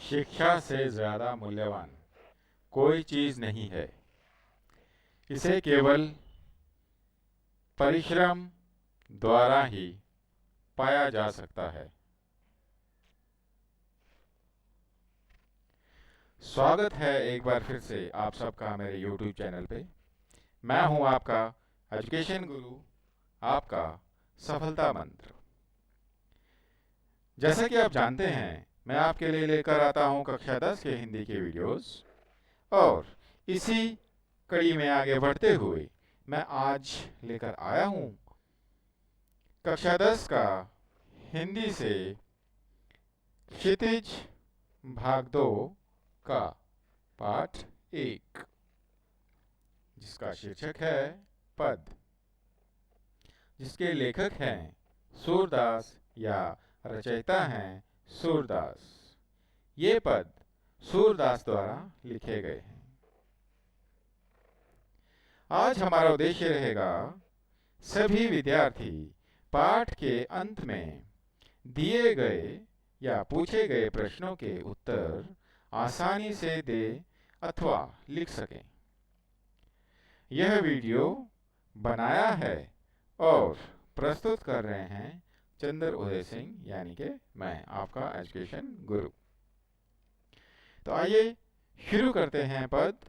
शिक्षा से ज्यादा मूल्यवान कोई चीज नहीं है। इसे केवल परिश्रम द्वारा ही पाया जा सकता है। स्वागत है एक बार फिर से आप सबका मेरे YouTube चैनल पे। मैं हूं आपका एजुकेशन गुरु, आपका सफलता मंत्र। जैसा कि आप जानते हैं, मैं आपके लिए लेकर आता हूं कक्षा 10 के हिंदी के वीडियोस, और इसी कड़ी में आगे बढ़ते हुए मैं आज लेकर आया हूं कक्षा 10 का हिंदी से क्षितिज भाग 2 का पाठ 1, जिसका शीर्षक है पद, जिसके लेखक हैं सूरदास या रचयिता हैं सूरदास। ये पद सूरदास द्वारा लिखे गए हैं। आज हमारा उद्देश्य रहेगा सभी विद्यार्थी पाठ के अंत में दिए गए या पूछे गए प्रश्नों के उत्तर आसानी से दे अथवा लिख सकें। यह वीडियो बनाया है और प्रस्तुत कर रहे हैं चंद्र उदय सिंह, यानी कि मैं आपका एजुकेशन गुरु। तो आइए शुरू करते हैं पद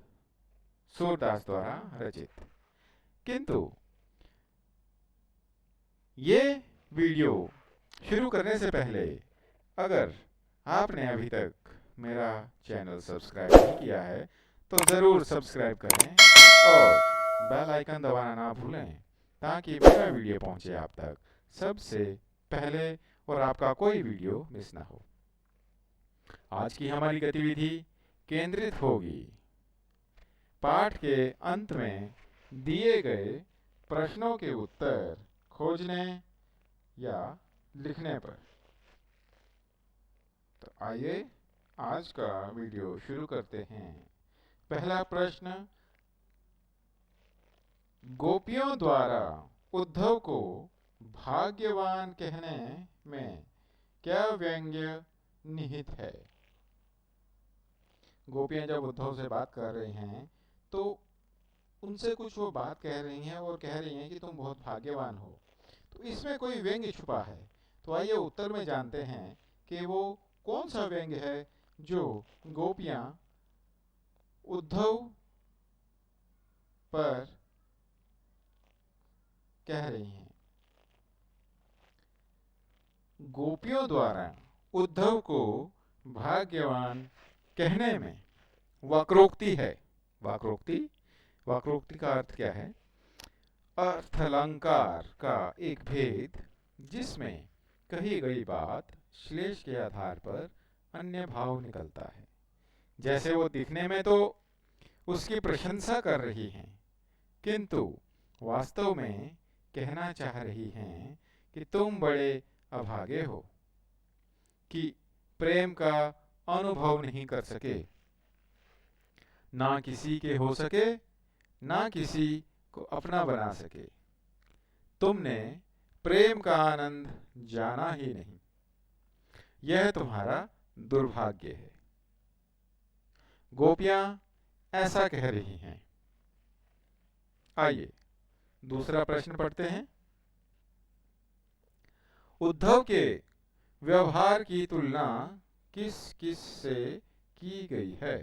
सूरदास द्वारा रचित। किंतु ये वीडियो शुरू करने से पहले अगर आपने अभी तक मेरा चैनल सब्सक्राइब नहीं किया है तो ज़रूर सब्सक्राइब करें और बेल आइकन दबाना ना भूलें, ताकि मेरा वीडियो पहुंचे आप तक सबसे पहले और आपका कोई वीडियो मिस ना हो। आज की हमारी गतिविधि केंद्रित होगी पाठ के अंत में दिए गए प्रश्नों के उत्तर खोजने या लिखने पर। तो आइए आज का वीडियो शुरू करते हैं। पहला प्रश्न, गोपियों द्वारा उद्धव को भाग्यवान कहने में क्या व्यंग्य निहित है? गोपियां जब उद्धव से बात कर रही हैं तो उनसे कुछ वो बात कह रही हैं और कह रही हैं कि तुम बहुत भाग्यवान हो, तो इसमें कोई व्यंग्य छुपा है। तो आइए उत्तर में जानते हैं कि वो कौन सा व्यंग्य है जो गोपियां उद्धव पर कह रही हैं। गोपियों द्वारा उद्धव को भाग्यवान कहने में वक्रोक्ति है। वक्रोक्ति का अर्थ क्या है? अर्थालंकार का एक भेद, जिसमें कही गई बात श्लेष के आधार पर अन्य भाव निकलता है। जैसे वो दिखने में तो उसकी प्रशंसा कर रही हैं, किंतु वास्तव में कहना चाह रही हैं कि तुम बड़े अभागे हो कि प्रेम का अनुभव नहीं कर सके, ना किसी के हो सके, ना किसी को अपना बना सके। तुमने प्रेम का आनंद जाना ही नहीं, यह तुम्हारा दुर्भाग्य है। गोपियां ऐसा कह रही हैं। आइए दूसरा प्रश्न पढ़ते हैं। उद्धव के व्यवहार की तुलना किस किस से की गई है?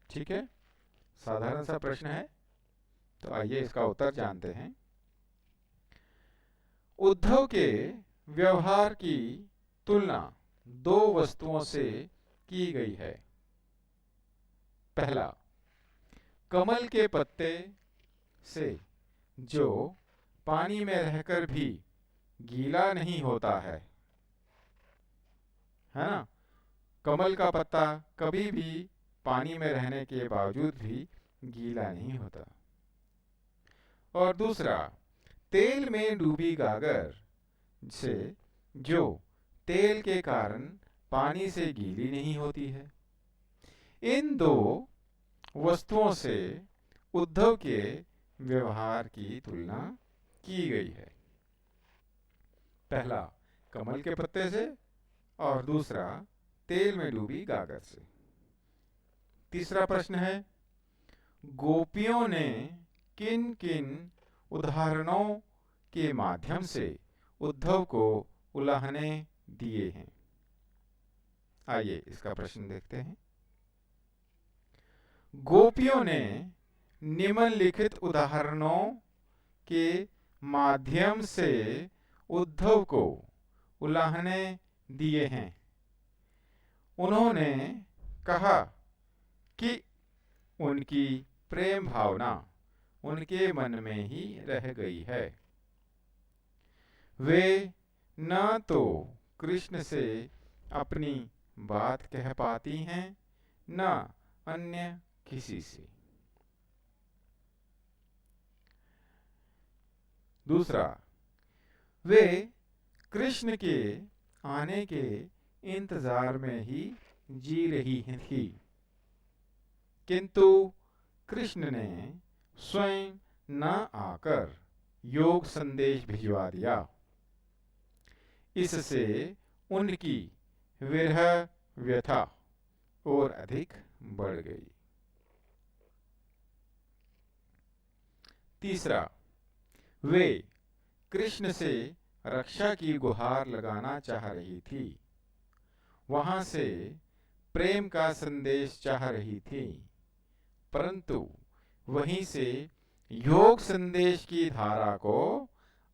ठीक है, साधारण सा प्रश्न है, तो आइए इसका उत्तर जानते हैं। उद्धव के व्यवहार की तुलना दो वस्तुओं से की गई है। पहला, कमल के पत्ते से, जो पानी में रहकर भी गीला नहीं होता है ना? कमल का पत्ता कभी भी पानी में रहने के बावजूद भी गीला नहीं होता। और दूसरा, तेल में डूबी गागर से, जो तेल के कारण पानी से गीली नहीं होती है। इन दो वस्तुओं से उद्धव के व्यवहार की तुलना की गई है। पहला, कमल के पत्ते से, और दूसरा तेल में डूबी गागर से। तीसरा प्रश्न है, गोपियों ने किन किन उदाहरणों के माध्यम से उद्धव को उलाहने दिए हैं? आइए इसका प्रश्न देखते हैं। गोपियों ने निम्नलिखित उदाहरणों के माध्यम से उद्धव को उलाहने दिए हैं। उन्होंने कहा कि उनकी प्रेम भावना उनके मन में ही रह गई है। वे न तो कृष्ण से अपनी बात कह पाती हैं, न अन्य किसी से। दूसरा, वे कृष्ण के आने के इंतजार में ही जी रही थी, किंतु कृष्ण ने स्वयं न आकर योग संदेश भिजवा दिया। इससे उनकी विरह व्यथा और अधिक बढ़ गई। तीसरा, वे कृष्ण से रक्षा की गुहार लगाना चाह रही थी, वहां से प्रेम का संदेश चाह रही थी, परंतु वहीं से योग संदेश की धारा को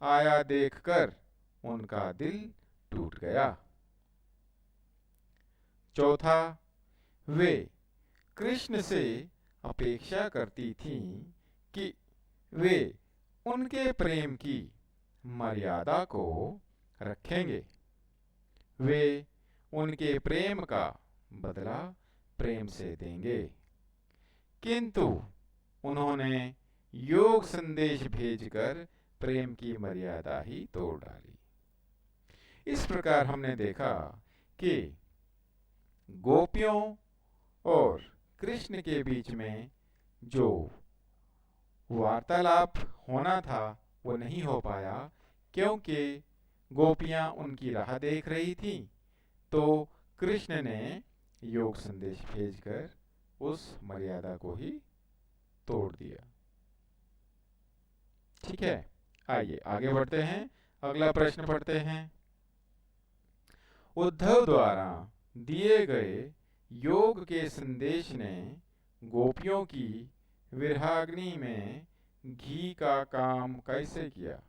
आया देखकर उनका दिल टूट गया। चौथा, वे कृष्ण से अपेक्षा करती थीं कि वे उनके प्रेम की मर्यादा को रखेंगे। वे उनके प्रेम का बदला प्रेम से देंगे, किंतु उन्होंने योग संदेश भेजकर प्रेम की मर्यादा ही तोड़ डाली। इस प्रकार हमने देखा कि गोपियों और कृष्ण के बीच में जो वार्तालाप होना था वो नहीं हो पाया, क्योंकि गोपियां उनकी राह देख रही थी, तो कृष्ण ने योग संदेश भेजकर उस मर्यादा को ही तोड़ दिया। ठीक है, आइए आगे बढ़ते हैं, अगला प्रश्न पढ़ते हैं। उद्धव द्वारा दिए गए योग के संदेश ने गोपियों की विरहाग्नि में घी का काम कैसे किया?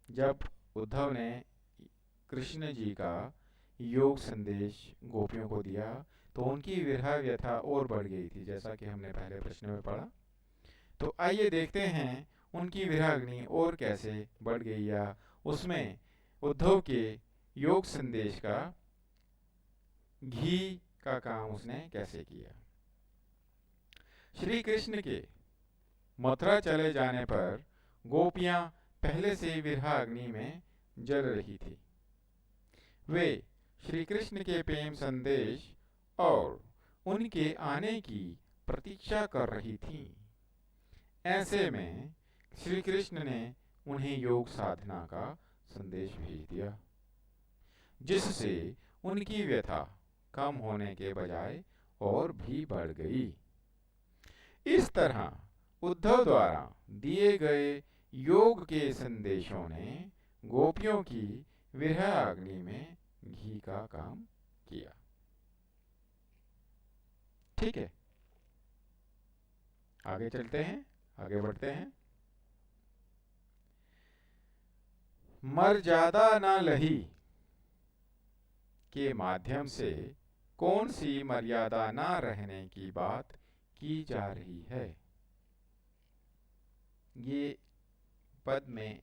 जब उद्धव ने कृष्ण जी का योग संदेश गोपियों को दिया तो उनकी विरह व्यथा और बढ़ गई थी, जैसा कि हमने पहले प्रश्न में पढ़ा। तो आइए देखते हैं उनकी विरहाग्नि और कैसे बढ़ गई, या उसमें उद्धव के योग संदेश का घी का काम उसने कैसे किया। श्री कृष्ण के मथुरा चले जाने पर गोपियां पहले से विरहाग्नि में जल रही थी। वे श्री कृष्ण के प्रेम संदेश और उनके आने की प्रतीक्षा कर रही थीं। ऐसे में श्री कृष्ण ने उन्हें योग साधना का संदेश भेज दिया, जिससे उनकी व्यथा कम होने के बजाय और भी बढ़ गई। इस तरह उद्धव द्वारा दिए गए योग के संदेशों ने गोपियों की विरह अग्नि में घी का काम किया। ठीक है, आगे चलते हैं, आगे बढ़ते हैं। मर्यादा न लही के माध्यम से कौन सी मर्यादा न रहने की बात की जा रही है? ये पद में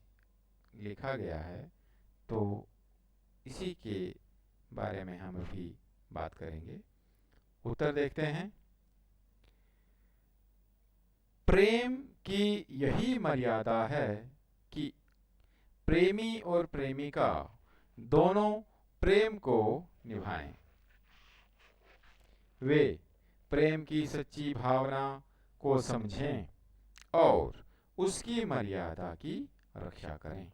लिखा गया है, तो इसी के बारे में हम अभी बात करेंगे। उत्तर देखते हैं। प्रेम की यही मर्यादा है कि प्रेमी और प्रेमिका दोनों प्रेम को निभाएं। वे प्रेम की सच्ची भावना को समझें और उसकी मर्यादा की रक्षा करें।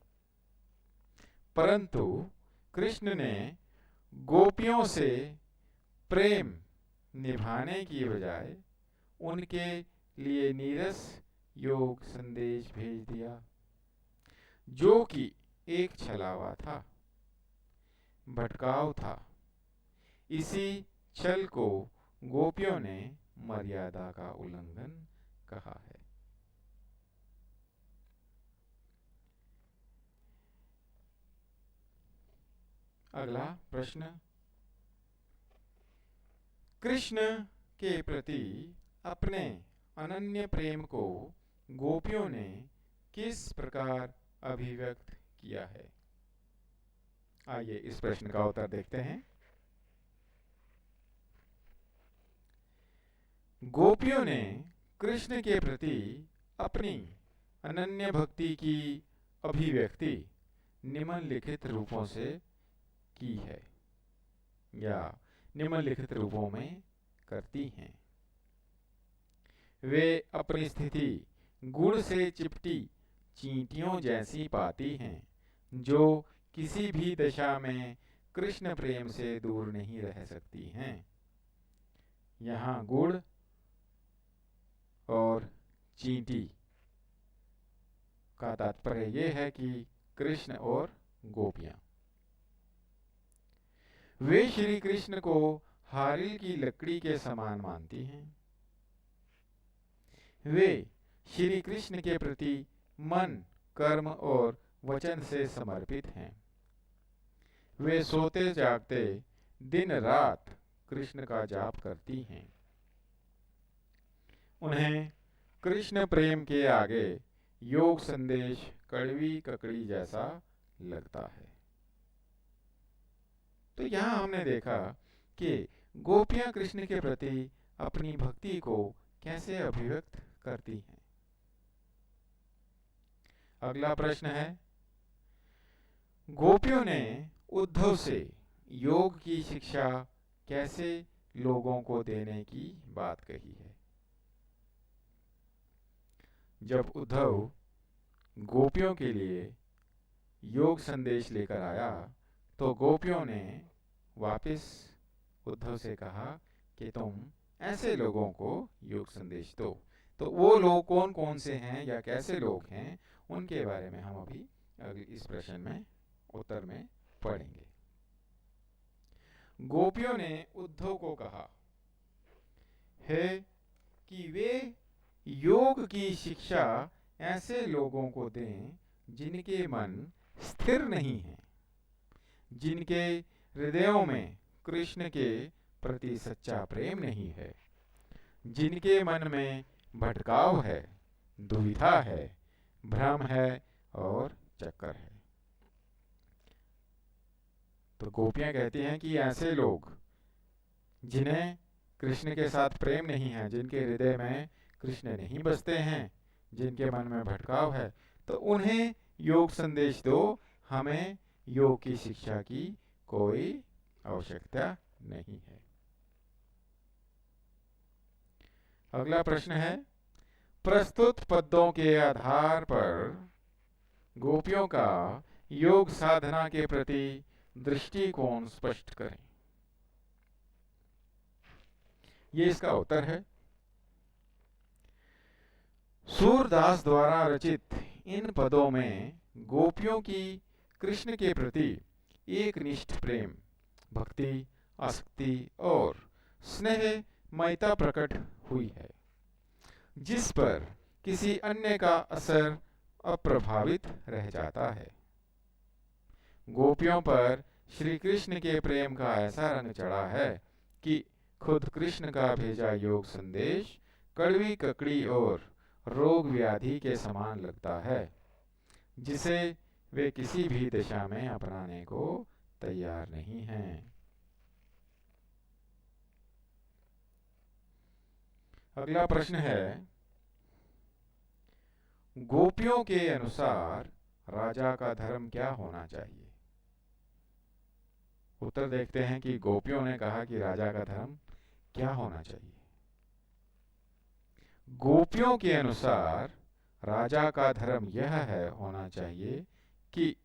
परंतु कृष्ण ने गोपियों से प्रेम निभाने की बजाय उनके लिए नीरस योग संदेश भेज दिया, जो कि एक छलावा था, भटकाव था। इसी छल को गोपियों ने मर्यादा का उल्लंघन कहा है। अगला प्रश्न, कृष्ण के प्रति अपने अनन्य प्रेम को गोपियों ने किस प्रकार अभिव्यक्त किया है? आइए इस प्रश्न का उत्तर देखते हैं। गोपियों ने कृष्ण के प्रति अपनी अनन्य भक्ति की अभिव्यक्ति निम्नलिखित रूपों से की है या निम्नलिखित रूपों में करती हैं। वे अपनी स्थिति गुड़ से चिपटी चींटियों जैसी पाती हैं, जो किसी भी दशा में कृष्ण प्रेम से दूर नहीं रह सकती हैं। यहाँ गुड़ और चींटी का तात्पर्य यह है कि कृष्ण और गोपियां। वे श्री कृष्ण को हारिल की लकड़ी के समान मानती हैं। वे श्री कृष्ण के प्रति मन, कर्म और वचन से समर्पित हैं। वे सोते जागते दिन रात कृष्ण का जाप करती हैं। उन्हें कृष्ण प्रेम के आगे योग संदेश कड़वी ककड़ी जैसा लगता है। तो यहां हमने देखा कि गोपियां कृष्ण के प्रति अपनी भक्ति को कैसे अभिव्यक्त करती हैं। अगला प्रश्न है, गोपियों ने उद्धव से योग की शिक्षा कैसे लोगों को देने की बात कही है? जब उद्धव गोपियों के लिए योग संदेश लेकर आया तो गोपियों ने वापस उद्धव से कहा कि तुम ऐसे लोगों को योग संदेश दो। तो वो लोग कौन कौन से हैं या कैसे लोग हैं, उनके बारे में हम अभी इस प्रश्न में उत्तर में पढ़ेंगे। गोपियों ने उद्धव को कहा है कि वे योग की शिक्षा ऐसे लोगों को दें जिनके मन स्थिर नहीं है, जिनके हृदयों में कृष्ण के प्रति सच्चा प्रेम नहीं है, जिनके मन में भटकाव है, दुविधा है, भ्रम है और चक्कर है। तो गोपियां कहती हैं कि ऐसे लोग जिन्हें कृष्ण के साथ प्रेम नहीं है, जिनके हृदय में कृष्ण नहीं बसते हैं, जिनके मन में भटकाव है, तो उन्हें योग संदेश दो। हमें योग की शिक्षा की कोई आवश्यकता नहीं है। अगला प्रश्न है, प्रस्तुत पदों के आधार पर गोपियों का योग साधना के प्रति दृष्टिकोण स्पष्ट करें। ये इसका उत्तर है। सूरदास द्वारा रचित इन पदों में गोपियों की कृष्ण के प्रति एक निष्ठ प्रेम, भक्ति, आसक्ति और स्नेहमयता प्रकट हुई है, जिस पर किसी अन्य का असर अप्रभावित रह जाता है। गोपियों पर श्री कृष्ण के प्रेम का ऐसा रंग चढ़ा है कि खुद कृष्ण का भेजा योग संदेश कड़वी ककड़ी और रोग व्याधि के समान लगता है, जिसे वे किसी भी दिशा में अपनाने को तैयार नहीं हैं। अगला प्रश्न है, गोपियों के अनुसार राजा का धर्म क्या होना चाहिए? उत्तर देखते हैं कि गोपियों ने कहा कि राजा का धर्म क्या होना चाहिए। गोपियों के अनुसार राजा का धर्म यह है होना चाहिए कि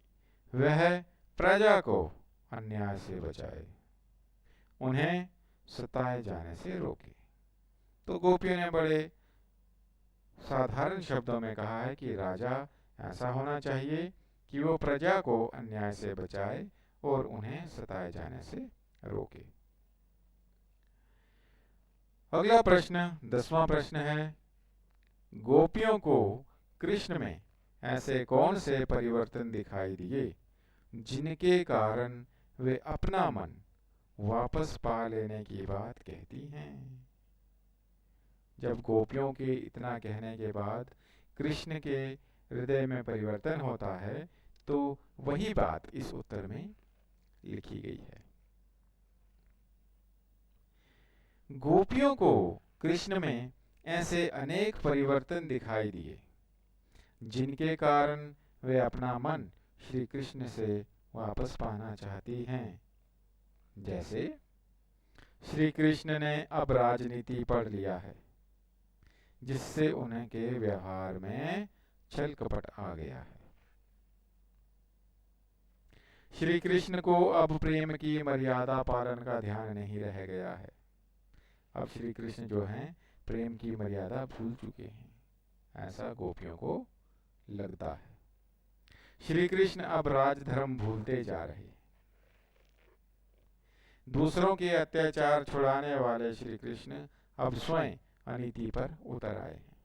वह प्रजा को अन्याय से बचाए, उन्हें सताए जाने से रोके। तो गोपियों ने बड़े साधारण शब्दों में कहा है कि राजा ऐसा होना चाहिए कि वो प्रजा को अन्याय से बचाए और उन्हें सताए जाने से रोके। अगला प्रश्न 10वां प्रश्न है, गोपियों को कृष्ण में ऐसे कौन से परिवर्तन दिखाई दिए जिनके कारण वे अपना मन वापस पा लेने की बात कहती हैं? जब गोपियों के इतना कहने के बाद कृष्ण के हृदय में परिवर्तन होता है तो वही बात इस उत्तर में लिखी गई है। गोपियों को कृष्ण में ऐसे अनेक परिवर्तन दिखाई दिए जिनके कारण वे अपना मन श्री कृष्ण से वापस पाना चाहती हैं। जैसे श्री कृष्ण ने अब राजनीति पढ़ लिया है, जिससे उनके व्यवहार में छल कपट आ गया है। श्री कृष्ण को अब प्रेम की मर्यादा पालन का ध्यान नहीं रह गया है। अब श्री कृष्ण जो हैं प्रेम की मर्यादा भूल चुके हैं, ऐसा गोपियों को लगता है। श्री कृष्ण अब राजधर्म भूलते जा रहे हैं। दूसरों के अत्याचार छुड़ाने वाले श्री कृष्ण अब स्वयं अनीति पर उतर आए हैं,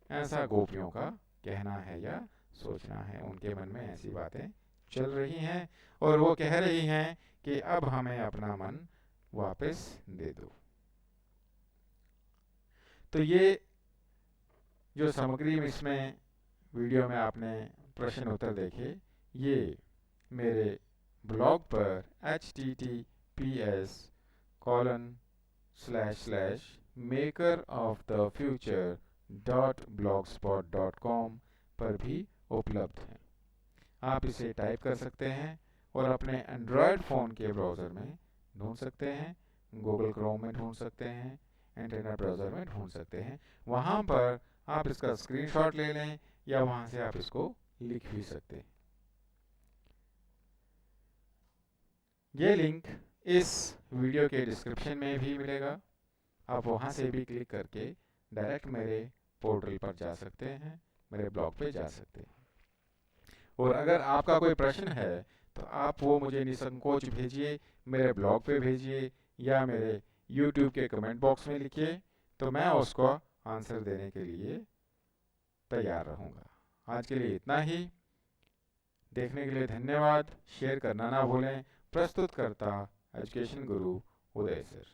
ऐसा गोपियों का कहना है या सोचना है। उनके मन में ऐसी बातें चल रही हैं और वो कह रही हैं कि अब हमें अपना मन वापस दे दो। तो ये जो सामग्री इसमें वीडियो में आपने प्रश्न उत्तर देखे, ये मेरे ब्लॉग पर https://makerofthefuture.blogspot.com पर भी उपलब्ध है। आप इसे टाइप कर सकते हैं और अपने एंड्रॉयड फ़ोन के ब्राउज़र में ढूंढ सकते हैं, गूगल क्रोम में ढूंढ सकते हैं, इंटरनेट ब्राउज़र में ढूंढ सकते हैं। वहाँ पर आप इसका स्क्रीनशॉट ले लें या वहाँ से आप इसको लिख भी सकते हैं। ये लिंक इस वीडियो के डिस्क्रिप्शन में भी मिलेगा। आप वहाँ से भी क्लिक करके डायरेक्ट मेरे पोर्टल पर जा सकते हैं, मेरे ब्लॉग पे जा सकते हैं। और अगर आपका कोई प्रश्न है तो आप वो मुझे निसंकोच भेजिए, मेरे ब्लॉग पे भेजिए या मेरे YouTube के कमेंट बॉक्स में लिखिए, तो मैं उसको आंसर देने के लिए तैयार रहूँगा। आज के लिए इतना ही। देखने के लिए धन्यवाद। शेयर करना ना भूलें। प्रस्तुत करता एजुकेशन गुरु उदय सर।